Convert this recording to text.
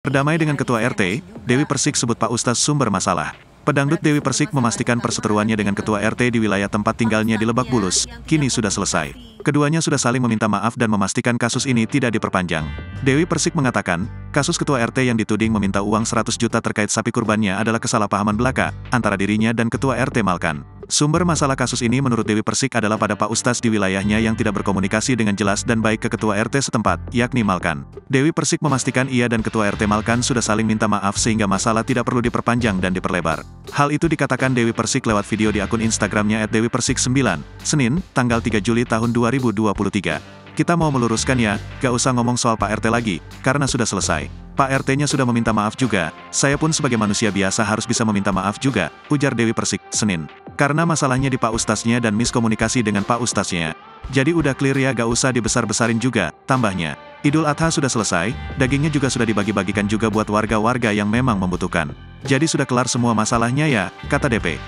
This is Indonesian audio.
Berdamai dengan Ketua RT, Dewi Persik sebut Pak Ustaz sumber masalah. Pedangdut Dewi Persik memastikan perseteruannya dengan Ketua RT di wilayah tempat tinggalnya di Lebak Bulus, kini sudah selesai. Keduanya sudah saling meminta maaf dan memastikan kasus ini tidak diperpanjang. Dewi Persik mengatakan, kasus Ketua RT yang dituding meminta uang 100 juta terkait sapi kurbannya adalah kesalahpahaman belaka, antara dirinya dan Ketua RT Malkan. Sumber masalah kasus ini menurut Dewi Persik adalah pada Pak Ustaz di wilayahnya yang tidak berkomunikasi dengan jelas dan baik ke Ketua RT setempat, yakni Malkan. Dewi Persik memastikan ia dan Ketua RT Malkan sudah saling minta maaf sehingga masalah tidak perlu diperpanjang dan diperlebar. Hal itu dikatakan Dewi Persik lewat video di akun Instagramnya @dewipersik9, Senin, tanggal 3 Juli tahun 2023. Kita mau meluruskan ya, gak usah ngomong soal Pak RT lagi, karena sudah selesai. Pak RT-nya sudah meminta maaf juga, saya pun sebagai manusia biasa harus bisa meminta maaf juga, ujar Dewi Persik, Senin. Karena masalahnya di Pak Ustaznya dan miskomunikasi dengan Pak Ustaznya. Jadi udah clear ya, gak usah dibesar-besarin juga, tambahnya. Idul Adha sudah selesai, dagingnya juga sudah dibagi-bagikan juga buat warga-warga yang memang membutuhkan. Jadi sudah kelar semua masalahnya ya, kata DP.